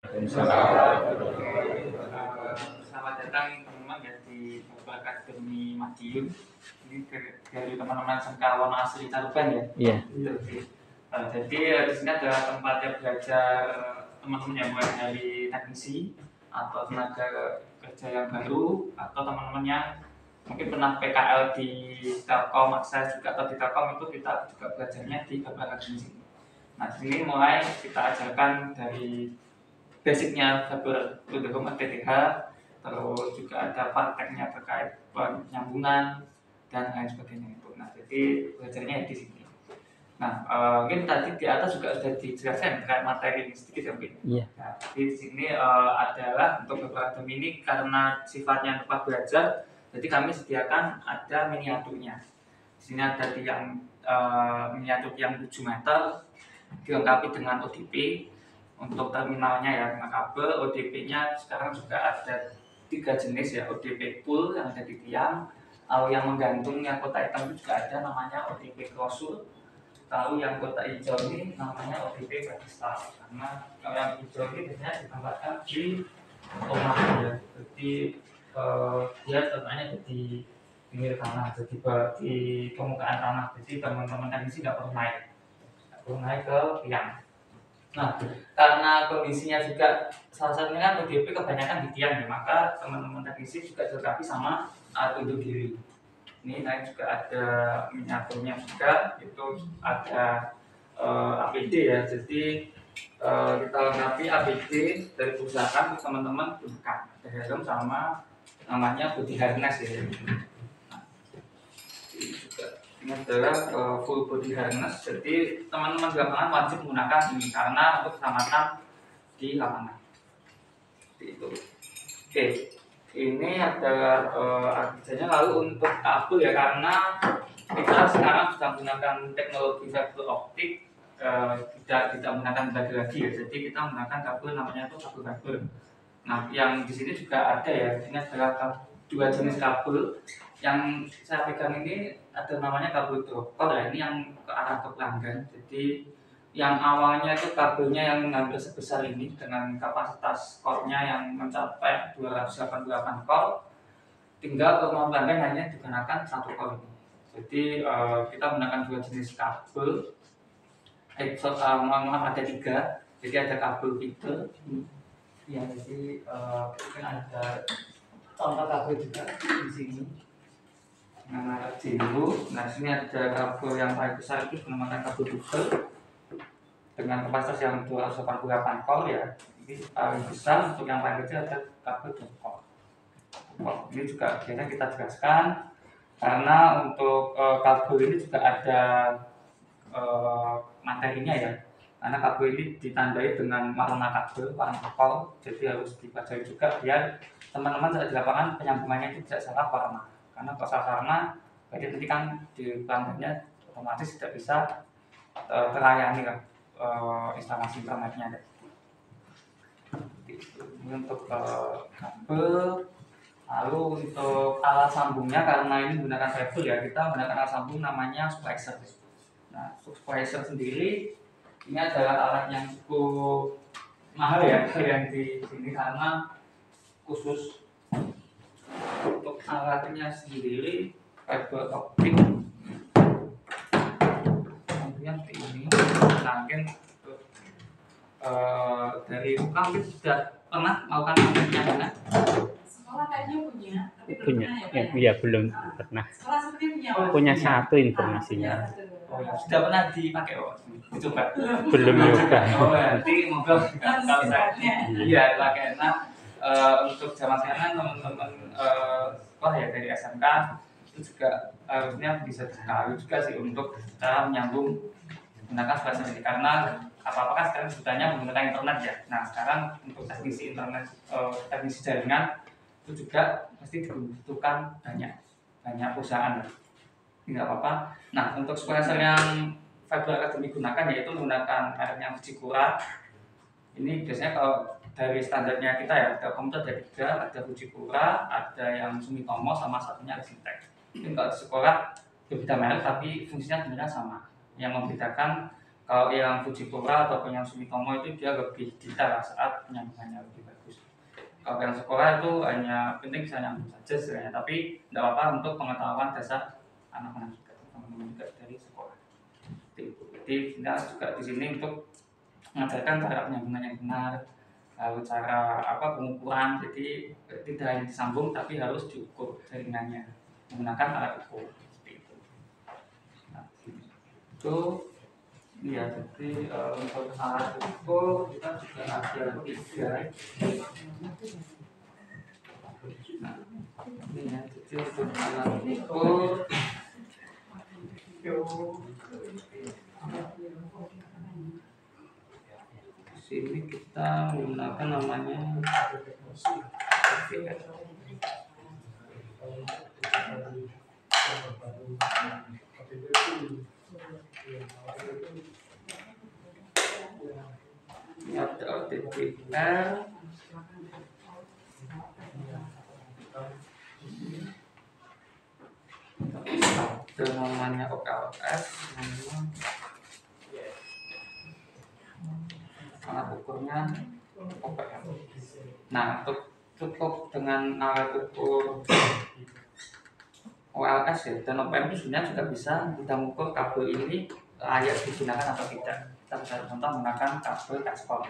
Selamat datang teman-teman ya di Bapak Akademi Madiun. Ini dari teman-teman Sengkawan asli Caruban ya. Iya. Jadi di sini adalah tempat yang belajar teman-teman yang mulai dari teknisi atau tenaga kerja yang baru atau teman-teman yang mungkin pernah PKL di Telkom, Akses juga atau di Telkom itu kita juga belajarnya di Bapak Akademi. Nah, di sini mulai kita ajarkan dari basicnya Faber Udhom TTH, terus juga ada prakteknya terkait penyambungan dan lain sebagainya itu. Nah, jadi belajarnya di sini. Nah, mungkin tadi di atas juga sudah dijelaskan terkait materi ini sedikit ya mungkin. Iya. Nah, di sini adalah untuk beberapa ini karena sifatnya tempat belajar, jadi kami sediakan ada miniaturnya. Di sini ada tiang miniatur yang 7 meter, dilengkapi dengan ODP. Untuk terminalnya ya dengan kabel, ODP-nya sekarang juga ada 3 jenis ya, ODP pull yang ada di tiang, lalu yang menggantung yang kotak hitam juga ada namanya ODP closure, lalu yang kotak hijau ini namanya ODP pedestal. Karena kalau yang hijau ini biasanya ditambahkan di rumah ya, jadi dia letaknya di pinggir tanah, jadi di permukaan tanah, jadi teman-teman teknisi nggak perlu naik ke tiang. Nah, karena kondisinya juga salah satunya kan ODP kebanyakan di tiang ya, maka teman-teman teknisi juga dilengkapi sama alat pelindung diri. Ini saya juga ada miniaturnya juga, itu ada APD ya, jadi kita lengkapi APD dari perusahaan teman-teman gunakan, ada helm sama namanya body harness ya. Ini adalah full body harness, jadi teman-teman di lapangan wajib menggunakan ini karena untuk keselamatan di lapangan. Itu. Oke, ini ada artinya lalu untuk kabel ya, karena kita sekarang sudah menggunakan teknologi fiber optik, tidak menggunakan baterai lagi ya, jadi kita menggunakan kabel namanya itu kabel fiber. Nah, yang di sini juga ada ya, ini adalah 2 jenis kabel. Yang saya pegang ini ada namanya kabel dropper ya, ini yang ke arah ke pelanggan. Jadi yang awalnya itu kabelnya yang hampir sebesar ini dengan kapasitas core-nya yang mencapai 288 core, tinggal ke rumah pelanggan hanya digunakan 1 core ini. Jadi kita menggunakan 2 jenis kabel. Maaf ada 3. Jadi ada kabel fiber. Ya, jadi mungkin ada contoh kabel juga di sini. Nah, jenuh. Nah, sini ada kabel yang paling besar itu menggunakan kabel fiber dengan kapasitas yang 288 core ya. Ini paling besar. Untuk yang paling kecil ada kabel 2 core. Ini juga biasanya kita jelaskan karena untuk kabel ini juga ada materinya ya. Karena kabel ini ditandai dengan warna kabel, warna core, jadi harus dipelajari juga biar teman-teman saat di lapangan penyambungannya itu tidak salah warna. Karena kalau salah warna, berarti nanti kan di pelanggannya otomatis tidak bisa terlayani kan instalasi internetnya. Ini untuk kabel. Lalu untuk alat sambungnya, karena ini menggunakan fiber ya, kita menggunakan alat sambung namanya splicer. Nah, splicer sendiri ini adalah alat yang cukup mahal ya yang di sini karena khusus untuk alatnya sendiri fiber optik. Kemudian ini mungkin dari kami sudah pernah melakukan penelitian. Sekolah kayaknya punya, tapi belum Punya, pernah ya, iya belum pernah. sekolah sepertinya punya. Punya 1 informasinya. Oh ya, sudah pernah dipakai dicoba? Belum nyoba. Oh, nanti moga kalau saya iya pakai. Nah, untuk zaman sekarang teman-teman sekolah ya dari SMK itu juga harusnya bisa diketahui juga sih untuk cara menyambung menggunakan splicer ini, karena apa-apa kan sekarang sebetulnya menggunakan internet ya. Nah, sekarang untuk teknisi internet, teknisi jaringan itu juga pasti dibutuhkan banyak perusahaan. Tidak apa-apa. Nah, untuk splicer yang Fiber Academy gunakan yaitu menggunakan mereknya Fujikura. Ini biasanya kalau dari standarnya kita ya, Telkom itu ada 3, ada Fujikura, ada yang Sumitomo, sama satunya Lexitech. Mungkin kalau di sekolah berbeda merek tapi fungsinya sebenarnya sama. Yang membedakan Kalau yang Fujikura ataupun yang Sumitomo itu dia lebih detail saat penyambungannya lebih bagus. Kalau yang sekolah itu hanya penting bisa nyambung saja sebenarnya, tapi tidak apa-apa untuk pengetahuan dasar anak-anak juga, teman-teman juga dari sekolah. Jadi kita juga di sini untuk mengajarkan cara penyambungan yang benar, lalu cara pengukuran. Jadi tidak hanya disambung tapi harus diukur jaringannya menggunakan alat ukur seperti itu. Nah, itu iya, jadi untuk alat ukur kita juga ada 3. Nah, ini ya, jadi untuk alat ukur di sini kita menggunakan namanya ini ada OTPR, ada namanya OKLS, alat ukurnya OPM. Nah, untuk cukup dengan alat ukur OLS ya, dan OPM itu sebenarnya juga bisa kita mengukur kabel ini layak digunakan atau tidak. Kita bisa contoh menggunakan kabel ekspor.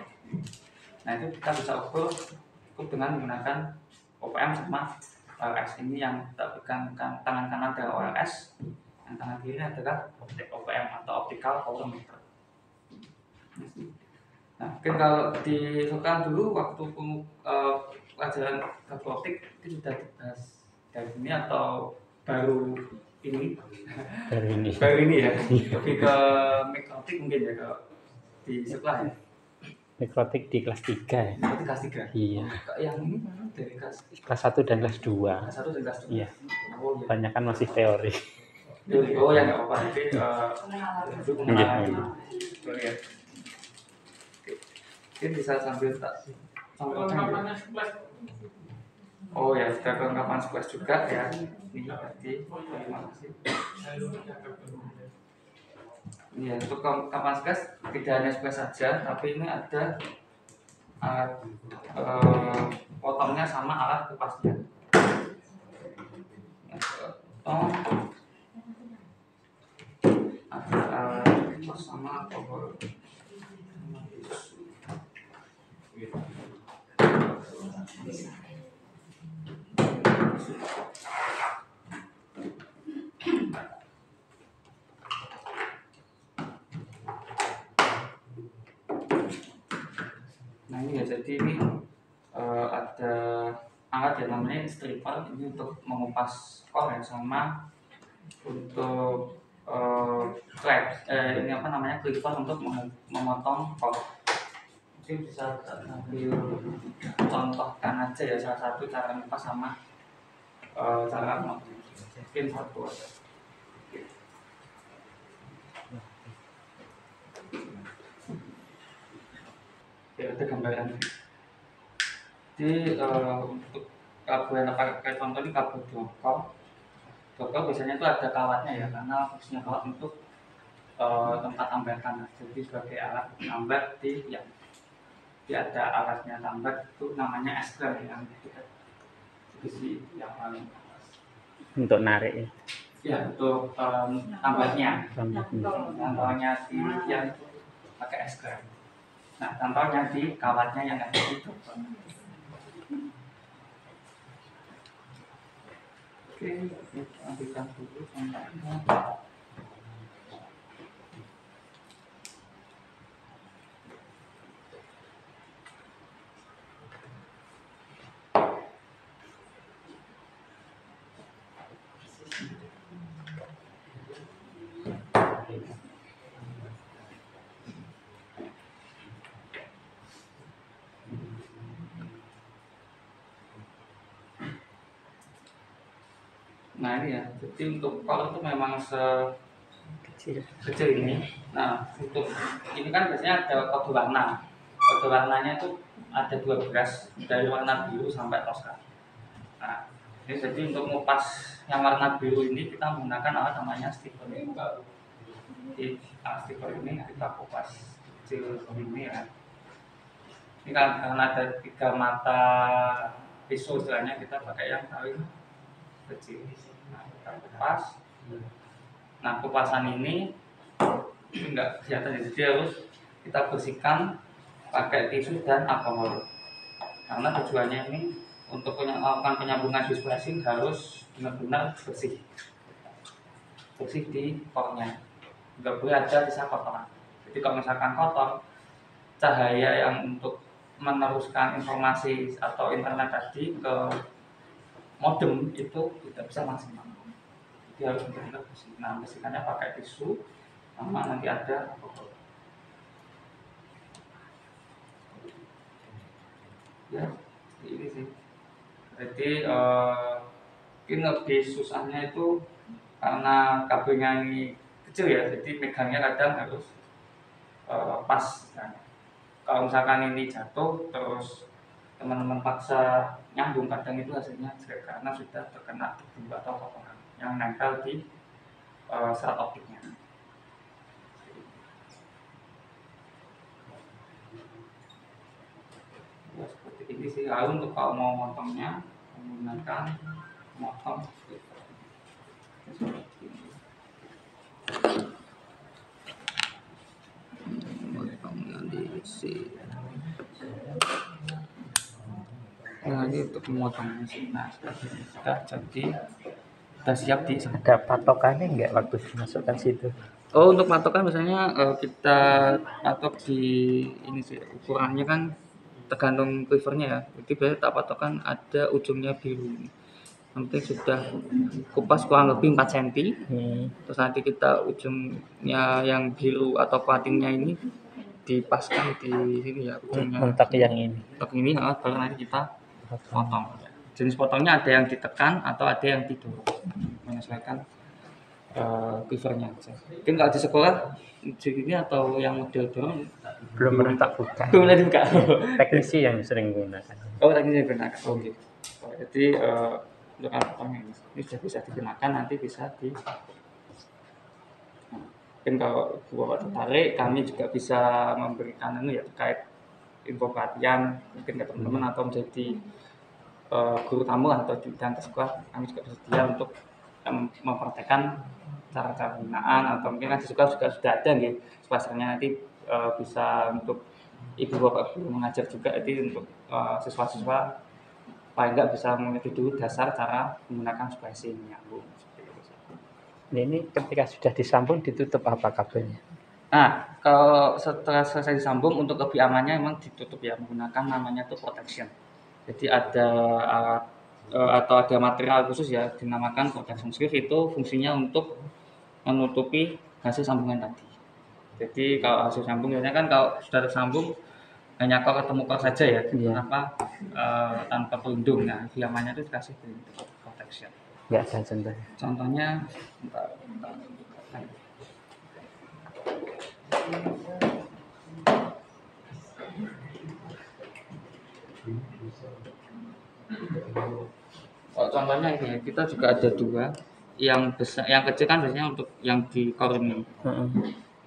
Nah, itu kita bisa ukur dengan menggunakan OPM sama OLS. Ini yang kita pegang tangan kanan adalah OLS, yang tangan kiri adalah OPM atau optical power meter. Nah, mungkin kalau dilakukan dulu waktu pelajaran kabel optik itu sudah dibahas dari ini atau baru ini? Baru ini ya. Lebih ke mikrotik mungkin ya kalau di sekolah ya. Mikrotik di kelas 3 ya. Mikrotik kelas 3. Iya. Yang ini dari kelas 1 dan kelas 2. Kelas 1 dan kelas 2. Iya. Oh, iya. Banyak kan masih teori. Oh ya nggak apa-apa. Jadi itu mengenai ya. Mungkin bisa sambil tak contohkan. Oh ya, sudah kelengkapan squash juga ya. Ini berarti terima kasih. Iya, untuk kelengkapan squash tidak hanya squash saja, tapi ini ada alat potongnya sama alat kupasnya. Potong ada alat kupas sama power. Nah ini ya, jadi ini ada alat yang namanya stripper, ini untuk mengupas kol ya, sama untuk ini clipper untuk memotong kol. Mungkin bisa sambil contohkan aja ya salah satu cara mengupas sama cara mungkin satu aja. Ya, ada gambaran. Jadi untuk kabel yang pakai contoh ini kabel dokol. Dokol biasanya itu ada kawatnya ya, karena fungsinya kawat untuk tempat tambahkan. Jadi sebagai alat tambah ada alatnya tambah itu namanya eskrem yang diisi yang paling atas. Untuk narik ya. Ya, untuk tambahnya. Tambahnya di yang itu pakai eskrem. Nah, contohnya di kawatnya yang ada di dokol. Oke, kita ambilkan dulu contohnya. Nah ini ya, jadi untuk kol itu memang kecil ini. Nah untuk ini kan biasanya ada kode warna. Kode warnanya itu ada 12 dari warna biru sampai toska. Nah ini jadi untuk mengupas yang warna biru ini kita menggunakan alat namanya stripper. Di stiker ini kita kupas kecil begini ya. Ini kan karena ada 3 mata pisau istilahnya, kita pakai yang paling kecil. Nah, kita kupas. Nah, kupasan ini enggak kelihatan, jadi harus kita bersihkan pakai tisu dan alkohol. Karena tujuannya ini untuk melakukan penyambungan displacing harus benar-benar bersih di core-nya, nggak boleh ada sisa kotoran. Jadi kalau misalkan kotor, cahaya yang untuk meneruskan informasi atau internet tadi ke modem itu tidak bisa maksimal. Jadi harus benar-benar bersih. Nah, bersihkannya pakai tisu sama nanti ada alkohol. Ya, seperti ini sih. Jadi mungkin lebih susahnya itu karena kabelnya ini kecil ya, jadi megangnya kadang harus pas. Nah, kalau misalkan ini jatuh terus teman-teman paksa nyambung, kadang itu hasilnya jelek karena sudah terkena debu atau kotoran yang nempel di serat optiknya. Ya, seperti ini sih. Lalu untuk kalau mau motongnya menggunakan motong nah, ini untuk memotongnya sih. Nah, sudah jadi, sudah siap di. Ada patokannya nggak waktu dimasukkan situ? Oh, untuk patokan misalnya kita patok di ini sih, ukurannya kan tergantung quivernya ya. Jadi biasanya tak patokan ada ujungnya biru. Nanti sudah kupas kurang lebih 4 cm. Terus nanti kita ujungnya yang biru atau platingnya ini dipaskan di sini ya, ujungnya. Untuk yang ini. Untuk ini baru nanti kita potong. Jenis potongnya ada yang ditekan atau ada yang tidur, menyesuaikan quivernya. Mungkin kalau di sekolah ini atau yang model dorong Belum pernah tak buka. belum ada dibuka. Teknisi yang sering gunakan. Oh, teknisi yang gunakan. Oke. Jadi untuk alat potongnya ini sudah bisa digunakan, nanti bisa di. Mungkin kalau Bapak tertarik, kami juga bisa memberikan ya terkait info pelatihan mungkin ke teman-teman atau menjadi guru tamu atau di bidang sekolah, kami juga bersedia untuk mempraktekkan cara-cara penggunaan, atau mungkin kan di sekolah juga sudah ada nih spasialnya, nanti bisa untuk ibu bapak guru mengajar juga, jadi untuk siswa-siswa paling nggak bisa mengerti dulu dasar cara menggunakan spacing nyambung. Ini ketika sudah disambung ditutup apa kabelnya? Nah, kalau setelah selesai disambung, untuk lebih amannya memang ditutup ya, menggunakan namanya itu protection. Jadi ada atau ada material khusus ya, dinamakan protection sleeve. Itu fungsinya untuk menutupi hasil sambungan tadi. Jadi kalau hasil sambung biasanya kan kalau sudah tersambung hanya kok ketemu kok saja ya, kenapa tanpa pelindung. Nah, filamannya itu dikasih pelindung protection. Nggak ada contohnya. Contohnya, contohnya ini kita juga ada 2, yang besar, yang kecil kan biasanya untuk yang di core ini.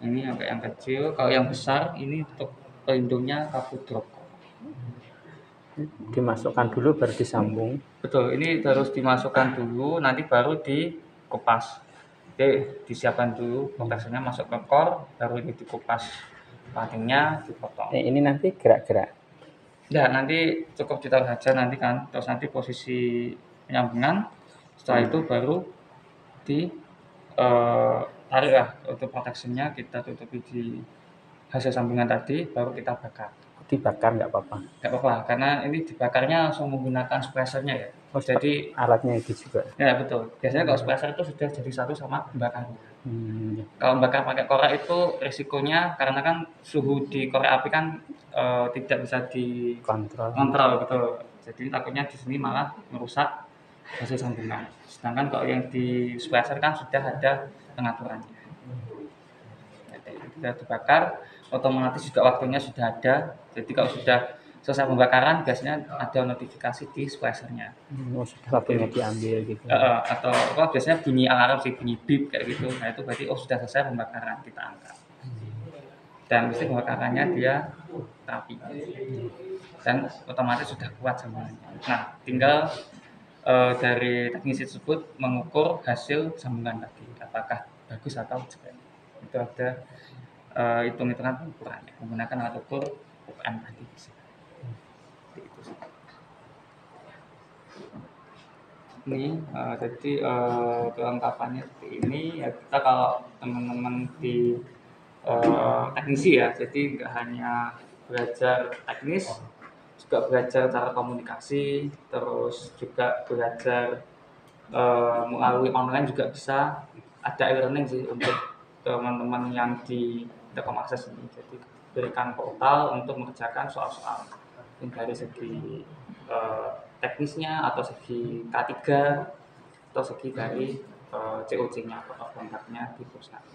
Ini yang kecil, kalau yang besar ini untuk pelindungnya kabel drop. Dimasukkan dulu baru disambung. Betul, ini harus dimasukkan dulu, nanti baru dikupas. Jadi disiapkan dulu proteksinya, masuk ke core, baru ini dikupas platingnya, dipotong. Ini nanti gerak-gerak. Ya, nanti cukup ditaruh saja nanti kan, terus nanti posisi penyambungan, setelah itu baru tarik lah untuk proteksinya, kita tutupi di hasil sambungan tadi, baru kita bakar. Dibakar nggak apa-apa? Nggak apa-apa, karena ini dibakarnya langsung menggunakan spacernya ya. Jadi alatnya itu juga. Ya betul. Biasanya kalau spacer itu sudah jadi satu sama pembakarnya. Kalau membakar pakai korek itu risikonya karena kan suhu di korek api kan tidak bisa dikontrol, betul. Jadi takutnya di sini malah merusak hasil sambungan. Sedangkan kalau yang di spacer kan sudah ada pengaturannya. Jadi sudah dibakar, otomatis juga waktunya sudah ada. Jadi kalau sudah selesai pembakaran biasanya ada notifikasi di splashernya. Oh, sudah kabelnya diambil gitu. Atau apa biasanya bunyi alarm sih, bunyi beep kayak gitu. Nah itu berarti sudah selesai pembakaran, kita angkat. Dan mesti pembakarannya dia rapi dan otomatis sudah kuat sambungannya. Nah tinggal dari teknisi tersebut mengukur hasil sambungan tadi apakah bagus atau jelek. Itu ada hitung-hitungan pengukurannya menggunakan alat ukur UPM tadi. Itu sih. Ini jadi kelengkapannya seperti ini ya. Kita kalau teman-teman di teknisi ya, jadi nggak hanya belajar teknis, juga belajar cara komunikasi, terus juga belajar melalui online juga bisa. Ada e-learning sih untuk teman-teman yang di Telkom Akses ini. Jadi berikan portal untuk mengerjakan soal-soal dari segi teknisnya atau segi K3 atau segi dari COC-nya atau kontaknya di perusahaan.